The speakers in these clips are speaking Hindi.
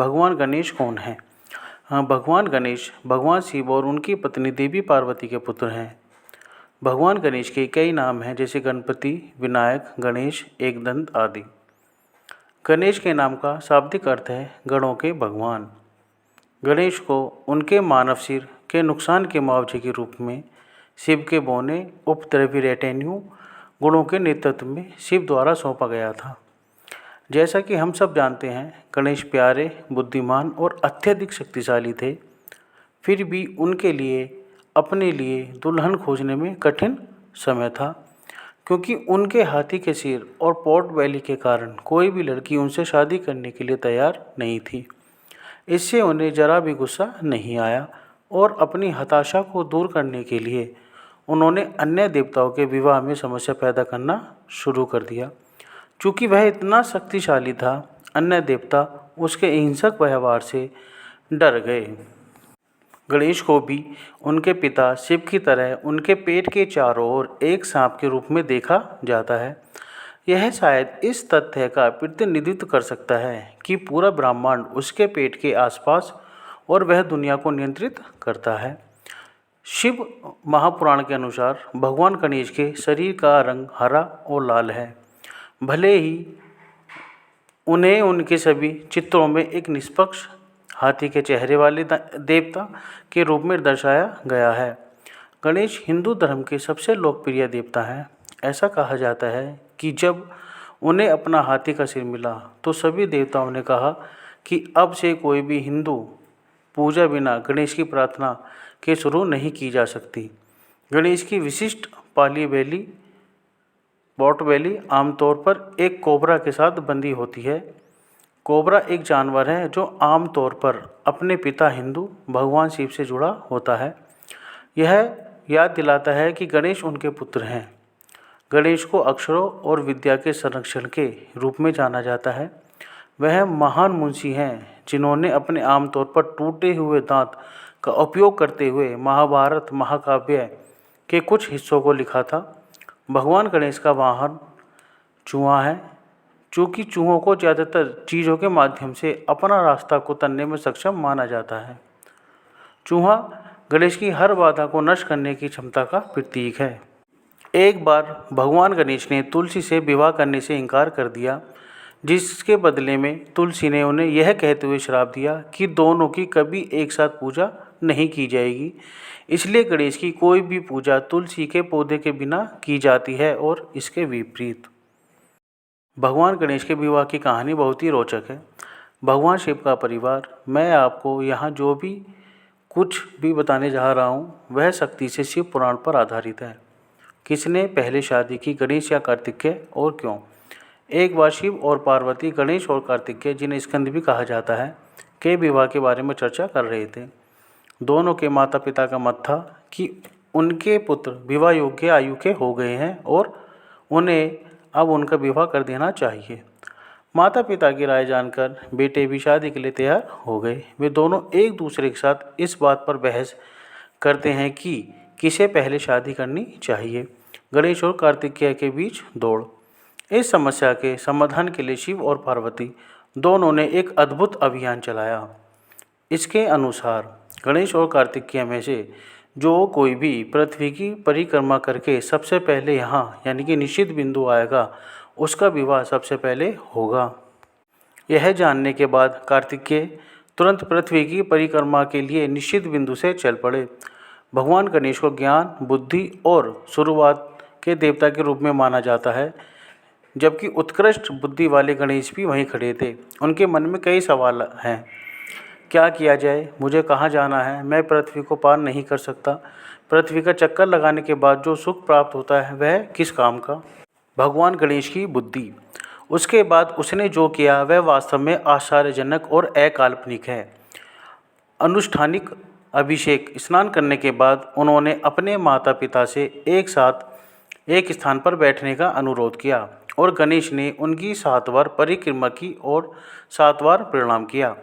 भगवान गणेश कौन हैं? हाँ, भगवान गणेश भगवान शिव और उनकी पत्नी देवी पार्वती के पुत्र हैं। भगवान गणेश के कई नाम हैं, जैसे गणपति, विनायक, गणेश, एकदंत आदि। गणेश के नाम का शाब्दिक अर्थ है गणों के भगवान। गणेश को उनके मानव सिर के नुकसान के मुआवजे के रूप में शिव के बौने उपद्रवी रेटेन्यू गुणों के नेतृत्व में शिव द्वारा सौंपा गया था। जैसा कि हम सब जानते हैं, गणेश प्यारे, बुद्धिमान और अत्यधिक शक्तिशाली थे। फिर भी उनके लिए अपने लिए दुल्हन खोजने में कठिन समय था, क्योंकि उनके हाथी के सिर और पोर्ट वैली के कारण कोई भी लड़की उनसे शादी करने के लिए तैयार नहीं थी। इससे उन्हें जरा भी गुस्सा नहीं आया और अपनी हताशा को दूर करने के लिए उन्होंने अन्य देवताओं के विवाह में समस्या पैदा करना शुरू कर दिया। चूँकि वह इतना शक्तिशाली था, अन्य देवता उसके हिंसक व्यवहार से डर गए। गणेश को भी उनके पिता शिव की तरह उनके पेट के चारों ओर एक सांप के रूप में देखा जाता है। यह शायद इस तथ्य का प्रतिनिधित्व कर सकता है कि पूरा ब्रह्मांड उसके पेट के आसपास और वह दुनिया को नियंत्रित करता है। शिव महापुराण के अनुसार भगवान गणेश के शरीर का रंग हरा और लाल है। भले ही उन्हें उनके सभी चित्रों में एक निष्पक्ष हाथी के चेहरे वाले देवता के रूप में दर्शाया गया है। गणेश हिंदू धर्म के सबसे लोकप्रिय देवता हैं। ऐसा कहा जाता है कि जब उन्हें अपना हाथी का सिर मिला तो सभी देवताओं ने कहा कि अब से कोई भी हिंदू पूजा बिना गणेश की प्रार्थना के शुरू नहीं की जा सकती। गणेश की विशिष्ट पाली बेली पोर्ट वैली आमतौर पर एक कोबरा के साथ बंधी होती है। कोबरा एक जानवर है जो आमतौर पर अपने पिता हिंदू भगवान शिव से जुड़ा होता है। यह याद दिलाता है कि गणेश उनके पुत्र हैं। गणेश को अक्षरों और विद्या के संरक्षण के रूप में जाना जाता है। वह महान मुंशी हैं जिन्होंने अपने आमतौर पर टूटे हुए दांत का उपयोग करते हुए महाभारत महाकाव्य के कुछ हिस्सों को लिखा था। भगवान गणेश का वाहन चूहा है, चूँकि चूहों को ज़्यादातर चीज़ों के माध्यम से अपना रास्ता को तनने में सक्षम माना जाता है। चूहा गणेश की हर बाधा को नष्ट करने की क्षमता का प्रतीक है। एक बार भगवान गणेश ने तुलसी से विवाह करने से इनकार कर दिया, जिसके बदले में तुलसी ने उन्हें यह कहते हुए श्राप दिया कि दोनों की कभी एक साथ पूजा नहीं की जाएगी। इसलिए गणेश की कोई भी पूजा तुलसी के पौधे के बिना की जाती है और इसके विपरीत। भगवान गणेश के विवाह की कहानी बहुत ही रोचक है। भगवान शिव का परिवार, मैं आपको यहाँ जो भी कुछ भी बताने जा रहा हूँ वह शक्ति से शिव पुराण पर आधारित है। किसने पहले शादी की, गणेश या कार्तिकेय, और क्यों? एक बार शिव और पार्वती, गणेश और कार्तिकेय, जिन्हें स्कंद भी कहा जाता है, के विवाह के बारे में चर्चा कर रहे थे। दोनों के माता पिता का मत था कि उनके पुत्र विवाह योग्य आयु के हो गए हैं और उन्हें अब उनका विवाह कर देना चाहिए। माता पिता की राय जानकर बेटे भी शादी के लिए तैयार हो गए। वे दोनों एक दूसरे के साथ इस बात पर बहस करते हैं कि किसे पहले शादी करनी चाहिए। गणेश और कार्तिकेय के बीच दौड़। इस समस्या के समाधान के लिए शिव और पार्वती दोनों ने एक अद्भुत अभियान चलाया। इसके अनुसार गणेश और कार्तिकेय में से जो कोई भी पृथ्वी की परिक्रमा करके सबसे पहले यहाँ यानी कि निश्चित बिंदु आएगा, उसका विवाह सबसे पहले होगा। यह जानने के बाद कार्तिकेय तुरंत पृथ्वी की परिक्रमा के लिए निश्चित बिंदु से चल पड़े। भगवान गणेश को ज्ञान, बुद्धि और शुरुआत के देवता के रूप में माना जाता है, जबकि उत्कृष्ट बुद्धि वाले गणेश भी वहीं खड़े थे। उनके मन में कई सवाल हैं। क्या किया जाए? मुझे कहाँ जाना है? मैं पृथ्वी को पार नहीं कर सकता। पृथ्वी का चक्कर लगाने के बाद जो सुख प्राप्त होता है वह किस काम का? भगवान गणेश की बुद्धि। उसके बाद उसने जो किया वह वास्तव में आश्चर्यजनक और अकाल्पनिक है। अनुष्ठानिक अभिषेक स्नान करने के बाद उन्होंने अपने माता पिता से एक साथ एक स्थान पर बैठने का अनुरोध किया और गणेश ने उनकी 7 बार परिक्रमा की और 7 बार प्रणाम किया।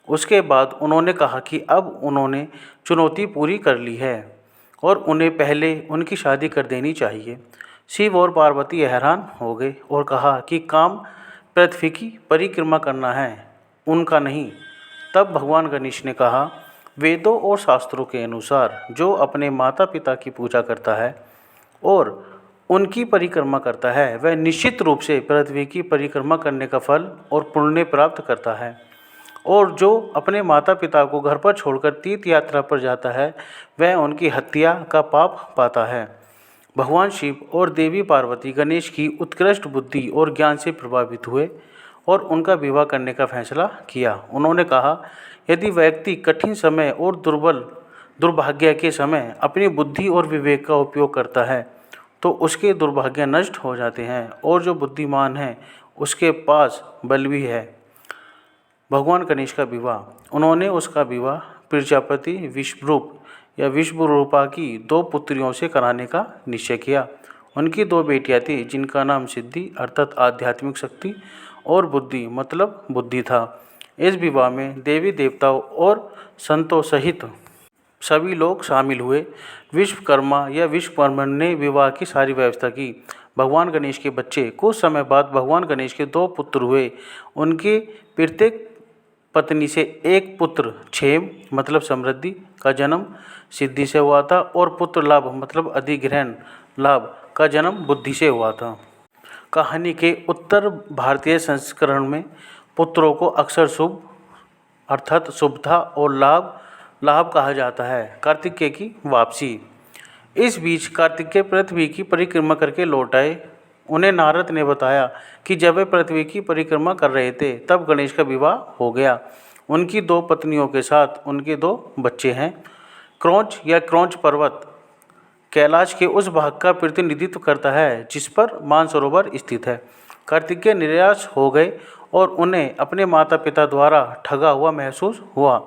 उसके बाद उन्होंने कहा कि अब उन्होंने चुनौती पूरी कर ली है और उन्हें पहले उनकी शादी कर देनी चाहिए। शिव और पार्वती हैरान हो गए और कहा कि काम पृथ्वी की परिक्रमा करना है, उनका नहीं। तब भगवान गणेश ने कहा, वेदों और शास्त्रों के अनुसार जो अपने माता पिता की पूजा करता है और उनकी परिक्रमा करता है वह निश्चित रूप से पृथ्वी की परिक्रमा करने का फल और पुण्य प्राप्त करता है, और जो अपने माता पिता को घर पर छोड़कर तीर्थ यात्रा पर जाता है वह उनकी हत्या का पाप पाता है। भगवान शिव और देवी पार्वती गणेश की उत्कृष्ट बुद्धि और ज्ञान से प्रभावित हुए और उनका विवाह करने का फैसला किया। उन्होंने कहा, यदि व्यक्ति कठिन समय और दुर्भाग्य के समय अपनी बुद्धि और विवेक का उपयोग करता है तो उसके दुर्भाग्य नष्ट हो जाते हैं, और जो बुद्धिमान है उसके पास बल भी है। भगवान गणेश का विवाह, उन्होंने उसका विवाह प्रजापति विश्वरूप या विश्वरूपा की 2 पुत्रियों से कराने का निश्चय किया। उनकी 2 बेटियां थीं जिनका नाम सिद्धि अर्थात आध्यात्मिक शक्ति और बुद्धि मतलब बुद्धि था। इस विवाह में देवी देवताओं और संतों सहित सभी लोग शामिल हुए। विश्वकर्मा या विश्वकर्मन ने विवाह की सारी व्यवस्था की। भगवान गणेश के बच्चे, कुछ समय बाद भगवान गणेश के 2 पुत्र हुए। उनके प्रत्येक पत्नी से एक पुत्र क्षेम मतलब समृद्धि का जन्म सिद्धि से हुआ था, और पुत्र लाभ मतलब अधिग्रहण लाभ का जन्म बुद्धि से हुआ था। कहानी के उत्तर भारतीय संस्करण में पुत्रों को अक्सर शुभ अर्थात शुभता और लाभ कहा जाता है। कार्तिकेय की वापसी। इस बीच कार्तिकेय पृथ्वी की परिक्रमा करके लौट आए। उन्हें नारद ने बताया कि जब वे पृथ्वी की परिक्रमा कर रहे थे तब गणेश का विवाह हो गया। उनकी 2 पत्नियों के साथ उनके 2 बच्चे हैं। क्रौंच या क्रौंच पर्वत कैलाश के उस भाग का प्रतिनिधित्व करता है जिस पर मानसरोवर स्थित है। कार्तिकेय निराश हो गए और उन्हें अपने माता पिता द्वारा ठगा हुआ महसूस हुआ।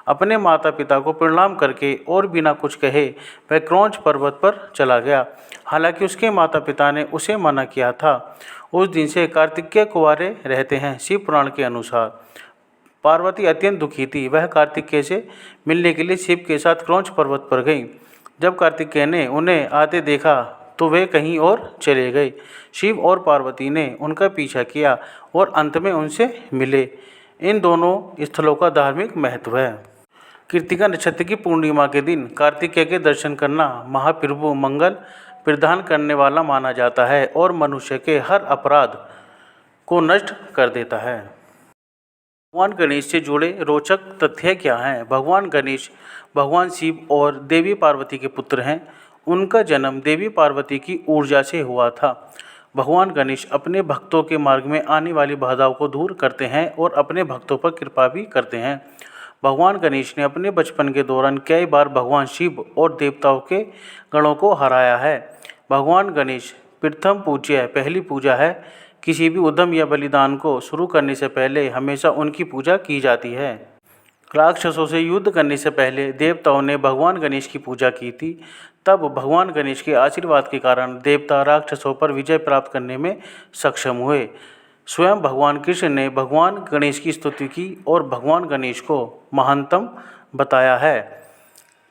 अपने माता पिता को प्रणाम करके और बिना कुछ कहे वह क्रौंच पर्वत पर चला गया। हालांकि उसके माता पिता ने उसे मना किया था। उस दिन से कार्तिकेय कुंवारे रहते हैं। शिव पुराण के अनुसार पार्वती अत्यंत दुखी थी। वह कार्तिकेय से मिलने के लिए शिव के साथ क्रौंच पर्वत पर गई। जब कार्तिकेय ने उन्हें आते देखा तो वे कहीं और चले गए। शिव और पार्वती ने उनका पीछा किया और अंत में उनसे मिले। इन दोनों स्थलों का धार्मिक महत्व है। कृत्तिका नक्षत्र की पूर्णिमा के दिन कार्तिकेय के दर्शन करना महाप्रभु मंगल प्रदान करने वाला माना जाता है और मनुष्य के हर अपराध को नष्ट कर देता है। भगवान गणेश से जुड़े रोचक तथ्य क्या हैं? भगवान गणेश भगवान शिव और देवी पार्वती के पुत्र हैं। उनका जन्म देवी पार्वती की ऊर्जा से हुआ था। भगवान गणेश अपने भक्तों के मार्ग में आने वाली बाधाओं को दूर करते हैं और अपने भक्तों पर कृपा भी करते हैं। भगवान गणेश ने अपने बचपन के दौरान कई बार भगवान शिव और देवताओं के गणों को हराया है। भगवान गणेश प्रथम पूज्य पहली पूजा है। किसी भी उद्यम या बलिदान को शुरू करने से पहले हमेशा उनकी पूजा की जाती है। राक्षसों से युद्ध करने से पहले देवताओं ने भगवान गणेश की पूजा की थी। तब भगवान गणेश के आशीर्वाद के कारण देवता राक्षसों पर विजय प्राप्त करने में सक्षम हुए। स्वयं भगवान कृष्ण ने भगवान गणेश की स्तुति की और भगवान गणेश को महानतम बताया है।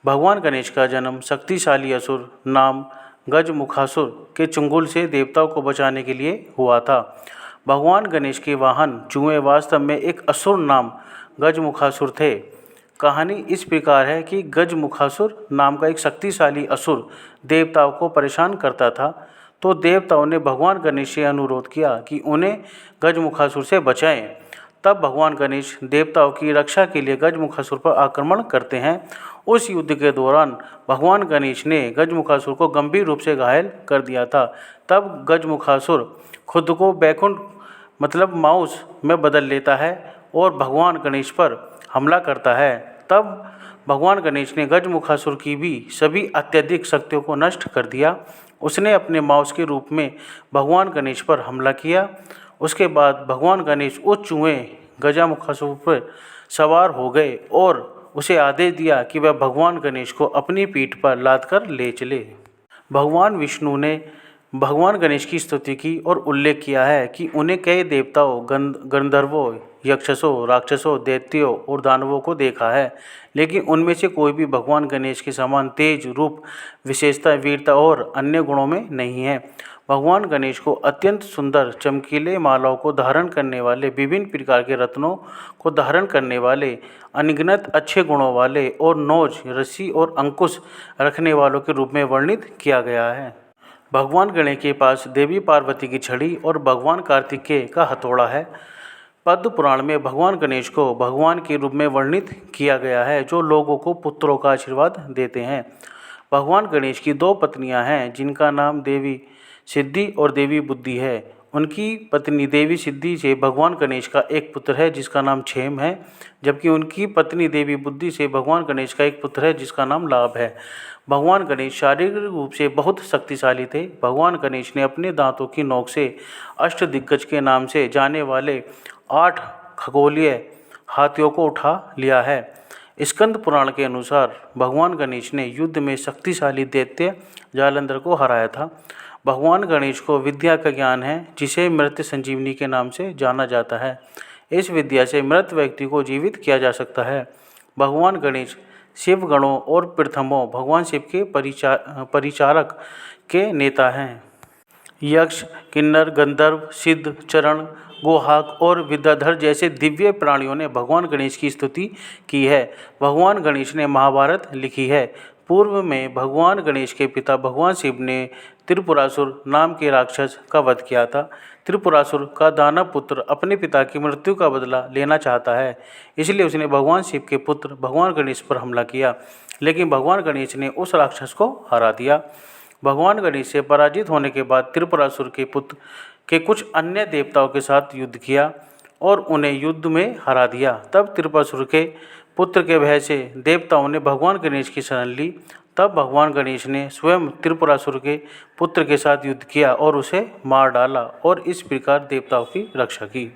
भगवान गणेश का जन्म शक्तिशाली असुर नाम गजमुखासुर के चंगुल से देवताओं को बचाने के लिए हुआ था। भगवान गणेश के वाहन चूहे वास्तव में एक असुर नाम गजमुखासुर थे। कहानी इस प्रकार है कि गजमुखासुर नाम का एक शक्तिशाली असुर देवताओं को परेशान करता था, तो देवताओं ने भगवान गणेश से अनुरोध किया कि उन्हें गजमुखासुर से बचाएं। तब भगवान गणेश देवताओं की रक्षा के लिए गजमुखासुर पर आक्रमण करते हैं। उस युद्ध के दौरान भगवान गणेश ने गजमुखासुर को गंभीर रूप से घायल कर दिया था। तब गजमुखासुर खुद को बैकुंठ मतलब माउस में बदल लेता है और भगवान गणेश पर हमला करता है। तब भगवान गणेश ने गजमुखासुर की भी सभी अत्यधिक शक्तियों को नष्ट कर दिया। उसने अपने माउस के रूप में भगवान गणेश पर हमला किया। उसके बाद भगवान गणेश उस चूहे गजमुखासुर पर सवार हो गए और उसे आदेश दिया कि वह भगवान गणेश को अपनी पीठ पर लाद कर ले चले। भगवान विष्णु ने भगवान गणेश की स्तुति की और उल्लेख किया है कि उन्हें कई देवताओं गंधर्वों यक्षसों राक्षसों दैत्यों और दानवों को देखा है, लेकिन उनमें से कोई भी भगवान गणेश के समान तेज रूप विशेषता वीरता और अन्य गुणों में नहीं है। भगवान गणेश को अत्यंत सुंदर चमकीले मालाओं को धारण करने वाले, विभिन्न प्रकार के रत्नों को धारण करने वाले, अनगिनत अच्छे गुणों वाले और नोज, रस्सी और अंकुश रखने वालों के रूप में वर्णित किया गया है। भगवान गणेश के पास देवी पार्वती की छड़ी और भगवान कार्तिकेय का हथौड़ा है। पद्म पुराण में भगवान गणेश को भगवान के रूप में वर्णित किया गया है, जो लोगों को पुत्रों का आशीर्वाद देते हैं। भगवान गणेश की 2 पत्नियां हैं, जिनका नाम देवी सिद्धि और देवी बुद्धि है। उनकी पत्नी देवी सिद्धि से भगवान गणेश का एक पुत्र है, जिसका नाम क्षेम है, जबकि उनकी पत्नी देवी बुद्धि से भगवान गणेश का एक पुत्र है, जिसका नाम लाभ है। भगवान गणेश शारीरिक रूप से बहुत शक्तिशाली थे। भगवान गणेश ने अपने दांतों की नोक से अष्टदिग्गज के नाम से जाने वाले 8 खगोलीय हाथियों को उठा लिया है। स्कंद पुराण के अनुसार भगवान गणेश ने युद्ध में शक्तिशाली दैत्य जालंधर को हराया था। भगवान गणेश को विद्या का ज्ञान है, जिसे मृत संजीवनी के नाम से जाना जाता है। इस विद्या से मृत व्यक्ति को जीवित किया जा सकता है। भगवान गणेश शिव गणों और प्रथमों भगवान शिव के परिचारक के नेता हैं। यक्ष, किन्नर, गंधर्व, सिद्ध, चरण, गोहाक और विद्याधर जैसे दिव्य प्राणियों ने भगवान गणेश की स्तुति की है। भगवान गणेश ने महाभारत लिखी है। पूर्व में भगवान गणेश के पिता भगवान शिव ने त्रिपुरासुर नाम के राक्षस का वध किया था। त्रिपुरासुर का दानव पुत्र अपने पिता की मृत्यु का बदला लेना चाहता है, इसलिए उसने भगवान शिव के पुत्र भगवान गणेश पर हमला किया, लेकिन भगवान गणेश ने उस राक्षस को हरा दिया। भगवान गणेश से पराजित होने के बाद त्रिपुरासुर के पुत्र के कुछ अन्य देवताओं के साथ युद्ध किया और उन्हें युद्ध में हरा दिया। तब त्रिपुरासुर के पुत्र के भय से देवताओं ने भगवान गणेश की शरण ली। तब भगवान गणेश ने स्वयं त्रिपुरासुर के पुत्र के साथ युद्ध किया और उसे मार डाला और इस प्रकार देवताओं की रक्षा की।